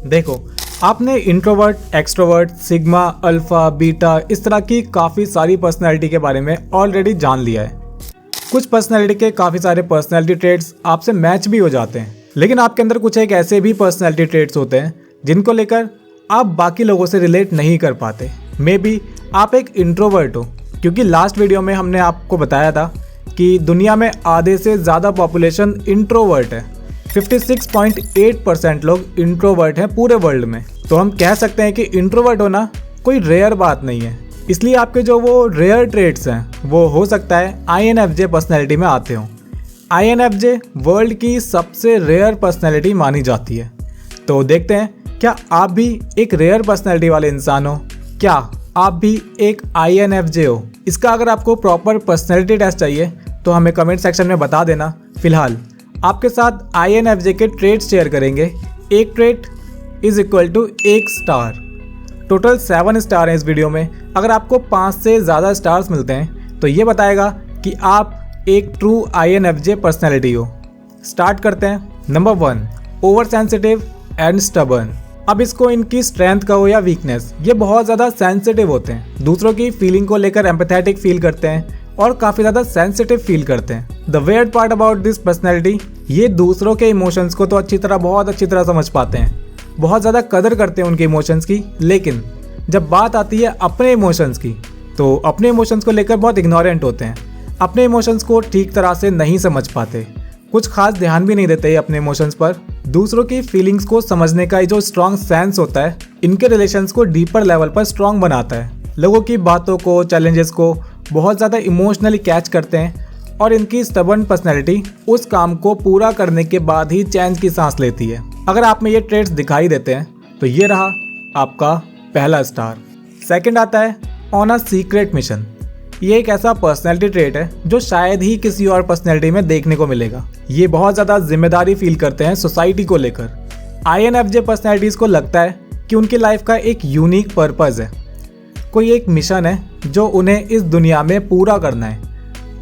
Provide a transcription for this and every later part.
देखो, आपने introvert, extrovert, sigma, alpha, beta इस तरह की काफ़ी सारी पर्सनैलिटी के बारे में ऑलरेडी जान लिया है। कुछ पर्सनैलिटी के काफ़ी सारे पर्सनैलिटी ट्रेट्स आपसे मैच भी हो जाते हैं, लेकिन आपके अंदर कुछ एक ऐसे भी पर्सनैलिटी ट्रेट्स होते हैं जिनको लेकर आप बाकी लोगों से रिलेट नहीं कर पाते। मे बी आप एक इंट्रोवर्ट हो, क्योंकि लास्ट वीडियो में हमने आपको बताया था कि दुनिया में आधे से ज़्यादा पॉपुलेशन इंट्रोवर्ट है। 56.8% लोग इंट्रोवर्ट हैं पूरे वर्ल्ड में। तो हम कह सकते हैं कि इंट्रोवर्ट होना कोई रेयर बात नहीं है। इसलिए आपके जो वो रेयर ट्रेट्स हैं वो हो सकता है INFJ पर्सनैलिटी में आते हों। INFJ वर्ल्ड की सबसे रेयर पर्सनैलिटी मानी जाती है। तो देखते हैं, क्या आप भी एक रेयर पर्सनैलिटी वाले इंसान हो? क्या आप भी एक INFJ हो? इसका अगर आपको प्रॉपर पर्सनैलिटी टेस्ट चाहिए तो हमें कमेंट सेक्शन में बता देना। फिलहाल आपके साथ INFJ के ट्रेट्स शेयर करेंगे। एक trait is equal to 1 star. Total 7 star हैं इस वीडियो में। अगर आपको 5 से ज़्यादा स्टार्स मिलते हैं तो ये बताएगा कि आप एक ट्रू INFJ पर्सनैलिटी हो। स्टार्ट करते हैं। Number 1, over sensitive and stubborn. अब इसको इनकी स्ट्रेंथ कहो या वीकनेस, ये बहुत ज़्यादा सेंसिटिव होते हैं, दूसरों की फीलिंग को लेकर एम्पैथेटिक फील करते हैं और काफ़ी ज़्यादा सेंसिटिव फील करते हैं। The weird part about this personality, ये दूसरों के इमोशंस को तो बहुत अच्छी तरह समझ पाते हैं, बहुत ज़्यादा कदर करते हैं उनके इमोशंस की, लेकिन जब बात आती है अपने इमोशंस की तो अपने इमोशंस को लेकर बहुत इग्नोरेंट होते हैं। अपने इमोशंस को ठीक तरह से नहीं समझ पाते, कुछ खास ध्यान भी नहीं देते अपने इमोशंस पर। दूसरों की फीलिंग्स को समझने का जो स्ट्रॉन्ग सेंस होता है, इनके रिलेशंस को डीपर लेवल पर स्ट्रॉन्ग बनाता है। लोगों की बातों को, चैलेंजेस को बहुत ज़्यादा इमोशनली कैच करते हैं और इनकी स्टबर्न पर्सनैलिटी उस काम को पूरा करने के बाद ही चैन की सांस लेती है। अगर आप में ये ट्रेट्स दिखाई देते हैं तो ये रहा आपका पहला स्टार। सेकंड आता है ऑन अ सीक्रेट मिशन। ये एक ऐसा पर्सनैलिटी ट्रेट है जो शायद ही किसी और पर्सनैलिटी में देखने को मिलेगा। ये बहुत ज़्यादा जिम्मेदारी फील करते हैं सोसाइटी को लेकर। INFJ पर्सनैलिटीज़ को लगता है कि उनकी लाइफ का एक यूनिक पर्पज़ है, कोई एक मिशन है जो उन्हें इस दुनिया में पूरा करना है।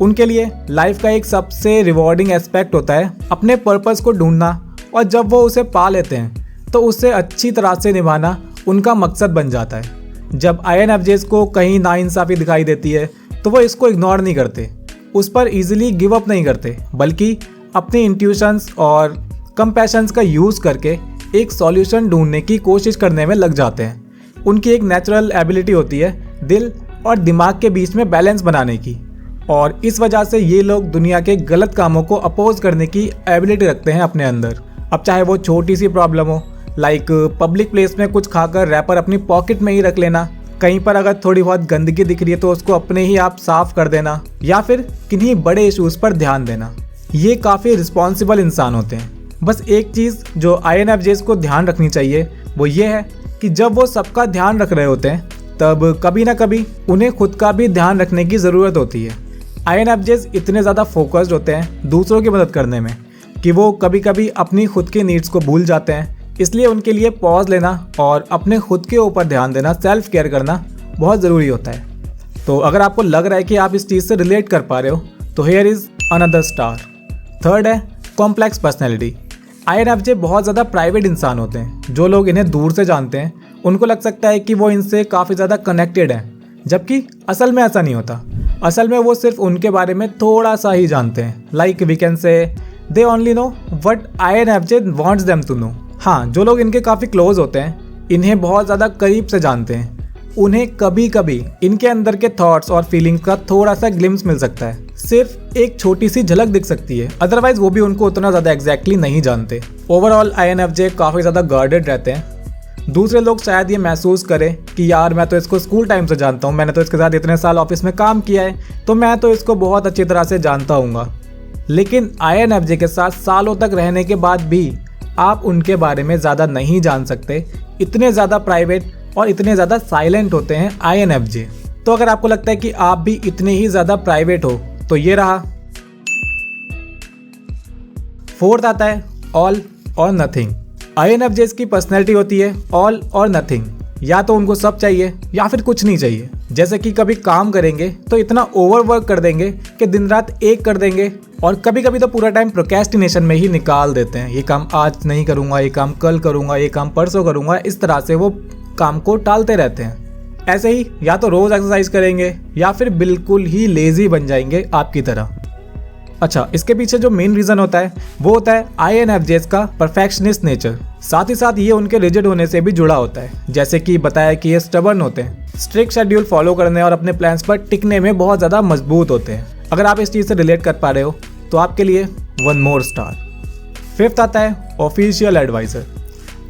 उनके लिए लाइफ का एक सबसे रिवॉर्डिंग एस्पेक्ट होता है अपने पर्पज़ को ढूंढना, और जब वो उसे पा लेते हैं तो उसे अच्छी तरह से निभाना उनका मकसद बन जाता है। जब INFJs को कहीं नाइंसाफ़ी दिखाई देती है तो वो इसको इग्नोर नहीं करते, उस पर ईजिली गिव अप नहीं करते, बल्कि अपनी इंट्यूशंस और कंपैशंस का यूज़ करके एक सॉल्यूशन ढूंढने की कोशिश करने में लग जाते हैं। उनकी एक नेचुरल एबिलिटी होती है दिल और दिमाग के बीच में बैलेंस बनाने की, और इस वजह से ये लोग दुनिया के गलत कामों को अपोज करने की एबिलिटी रखते हैं अपने अंदर। अब चाहे वो छोटी सी प्रॉब्लम हो, लाइक पब्लिक प्लेस में कुछ खाकर रैपर अपनी पॉकेट में ही रख लेना, कहीं पर अगर थोड़ी बहुत गंदगी दिख रही है तो उसको अपने ही आप साफ कर देना, या फिर किन्हीं बड़े इश्यूज़ पर ध्यान देना। ये काफ़ी रिस्पॉन्सिबल इंसान होते हैं। बस एक चीज़ जो INFJs को ध्यान रखनी चाहिए वो ये है कि जब वो सबका ध्यान रख रहे होते हैं तब कभी ना कभी उन्हें खुद का भी ध्यान रखने की ज़रूरत होती है। INFJs इतने ज़्यादा फोकस्ड होते हैं दूसरों की मदद करने में कि वो कभी कभी अपनी खुद की नीड्स को भूल जाते हैं। इसलिए उनके लिए पॉज लेना और अपने खुद के ऊपर ध्यान देना, सेल्फ केयर करना बहुत ज़रूरी होता है। तो अगर आपको लग रहा है कि आप इस चीज़ से रिलेट कर पा रहे हो तो here is another star. Third है कॉम्प्लेक्स पर्सनैलिटी। INFJ बहुत ज़्यादा प्राइवेट इंसान होते हैं। जो लोग इन्हें दूर से जानते हैं उनको लग सकता है कि वो इनसे काफ़ी ज़्यादा कनेक्टेड हैं, जबकि असल में ऐसा नहीं होता। असल में वो सिर्फ उनके बारे में थोड़ा सा ही जानते हैं। Like we can say they only know what INFJ wants them to know. हाँ, जो लोग इनके काफ़ी क्लोज होते हैं इन्हें बहुत ज़्यादा करीब से जानते हैं। उन्हें कभी कभी इनके अंदर के थॉट्स और फीलिंग्स का थोड़ा सा ग्लिम्स मिल सकता है, सिर्फ एक छोटी सी झलक दिख सकती है, अदरवाइज वो भी उनको उतना ज़्यादा एग्जैक्टली नहीं जानते। ओवरऑल INFJ काफ़ी ज़्यादा गार्डेड रहते हैं। दूसरे लोग शायद ये महसूस करें कि यार मैं तो इसको स्कूल टाइम से जानता हूँ, मैंने तो इसके साथ इतने साल ऑफिस में काम किया है, तो मैं तो इसको बहुत अच्छी तरह से जानता हूँगा। लेकिन INFJ के साथ सालों तक रहने के बाद भी आप उनके बारे में ज़्यादा नहीं जान सकते। इतने ज़्यादा प्राइवेट और इतने ज़्यादा साइलेंट होते हैं INFJ। तो अगर आपको लगता है कि आप भी इतने ही ज़्यादा प्राइवेट हो तो ये रहा। फोर्थ आता है ऑल और नथिंग। INFJs की पर्सनैलिटी होती है ऑल और नथिंग, या तो उनको सब चाहिए या फिर कुछ नहीं चाहिए। जैसे कि कभी काम करेंगे तो इतना ओवरवर्क कर देंगे कि दिन रात एक कर देंगे, और कभी कभी तो पूरा टाइम प्रोक्रेस्टिनेशन में ही निकाल देते हैं। ये काम आज नहीं करूँगा, ये काम कल करूँगा, ये काम परसों करूँगा, इस तरह से वो काम को टालते रहते हैं। ऐसे ही या तो रोज़ एक्सरसाइज करेंगे या फिर बिल्कुल ही लेज़ी बन जाएंगे आपकी तरह। अच्छा, इसके पीछे जो मेन रीज़न होता है वो होता है INFJs का परफेक्शनिस्ट नेचर। साथ ही साथ ये उनके रिजिड होने से भी जुड़ा होता है। जैसे कि बताया कि ये स्टबर्न होते हैं, स्ट्रिक्ट शेड्यूल फॉलो करने और अपने प्लान्स पर टिकने में बहुत ज़्यादा मजबूत होते हैं। अगर आप इस चीज़ से रिलेट कर पा रहे हो तो आपके लिए 1 मोर स्टार। 5th आता है ऑफिशियल एडवाइज़र।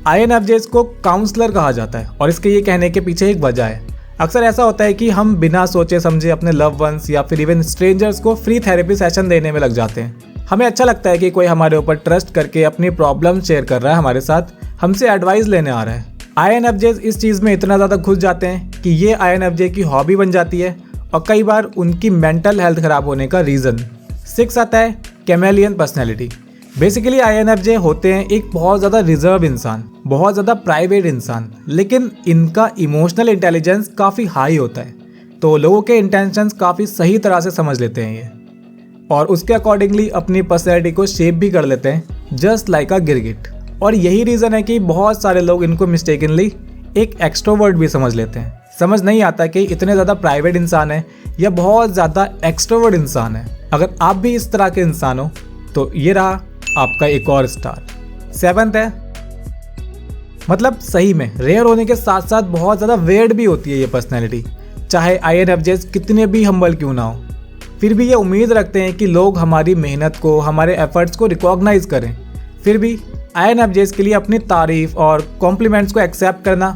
INFJs को काउंसलर कहा जाता है और इसके ये कहने के पीछे एक वजह है। अक्सर ऐसा होता है कि हम बिना सोचे समझे अपने लव वंस या फिर इवन स्ट्रेंजर्स को फ्री थेरेपी सेशन देने में लग जाते हैं। हमें अच्छा लगता है कि कोई हमारे ऊपर ट्रस्ट करके अपनी प्रॉब्लम शेयर कर रहा है हमारे साथ, हमसे एडवाइस लेने आ रहा है। INFJs इस चीज़ में इतना ज़्यादा घुस जाते हैं कि ये INFJ की हॉबी बन जाती है और कई बार उनकी मेंटल हेल्थ ख़राब होने का रीज़न। 6 आता है कैमेलियन पर्सनैलिटी। बेसिकली INFJ होते हैं एक बहुत ज़्यादा रिजर्व इंसान, बहुत ज़्यादा प्राइवेट इंसान, लेकिन इनका इमोशनल इंटेलिजेंस काफ़ी हाई होता है, तो लोगों के इंटेंशंस काफ़ी सही तरह से समझ लेते हैं ये, और उसके अकॉर्डिंगली अपनी पर्सनैलिटी को शेप भी कर लेते हैं, जस्ट लाइक अ गिरगिट। और यही रीज़न है कि बहुत सारे लोग इनको मिस्टेकनली एक एक्सट्रोवर्ट भी समझ लेते हैं। समझ नहीं आता कि इतने ज़्यादा प्राइवेट इंसान है या बहुत ज़्यादा एक्सट्रोवर्ट इंसान है। अगर आप भी इस तरह के इंसान हो तो ये रहा आपका एक और स्टार। 7th है, मतलब सही में रेयर होने के साथ साथ बहुत ज़्यादा वेयर्ड भी होती है ये पर्सनैलिटी। चाहे INFJs कितने भी हम्बल क्यों ना हो, फिर भी ये उम्मीद रखते हैं कि लोग हमारी मेहनत को, हमारे एफर्ट्स को रिकॉग्नाइज करें। फिर भी INFJs के लिए अपनी तारीफ और कॉम्प्लीमेंट्स को एक्सेप्ट करना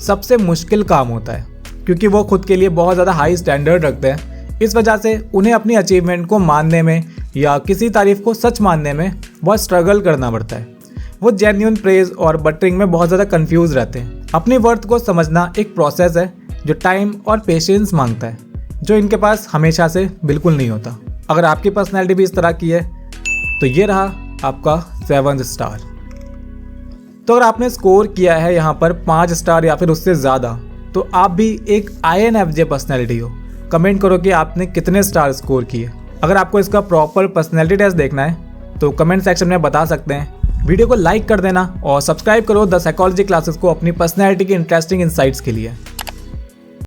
सबसे मुश्किल काम होता है, क्योंकि वो खुद के लिए बहुत ज़्यादा हाई स्टैंडर्ड रखते हैं। इस वजह से उन्हें अपनी अचीवमेंट को मानने में या किसी तारीफ को सच मानने में बहुत स्ट्रगल करना पड़ता है। वो जेन्युइन प्रेज और बटरिंग में बहुत ज़्यादा कंफ्यूज रहते हैं। अपनी वर्थ को समझना एक प्रोसेस है जो टाइम और पेशेंस मांगता है, जो इनके पास हमेशा से बिल्कुल नहीं होता। अगर आपकी पर्सनैलिटी भी इस तरह की है तो ये रहा आपका 7th स्टार। तो अगर आपने स्कोर किया है यहाँ पर 5 स्टार या फिर उससे ज़्यादा, तो आप भी एक INFJ पर्सनैलिटी हो। कमेंट करो कि आपने कितने स्टार स्कोर किए। अगर आपको इसका प्रॉपर पर्सनैलिटी टेस्ट देखना है तो कमेंट सेक्शन में बता सकते हैं। वीडियो को लाइक कर देना और सब्सक्राइब करो द साइकोलॉजी क्लासेस को अपनी पर्सनैलिटी की इंटरेस्टिंग इनसाइट्स के लिए।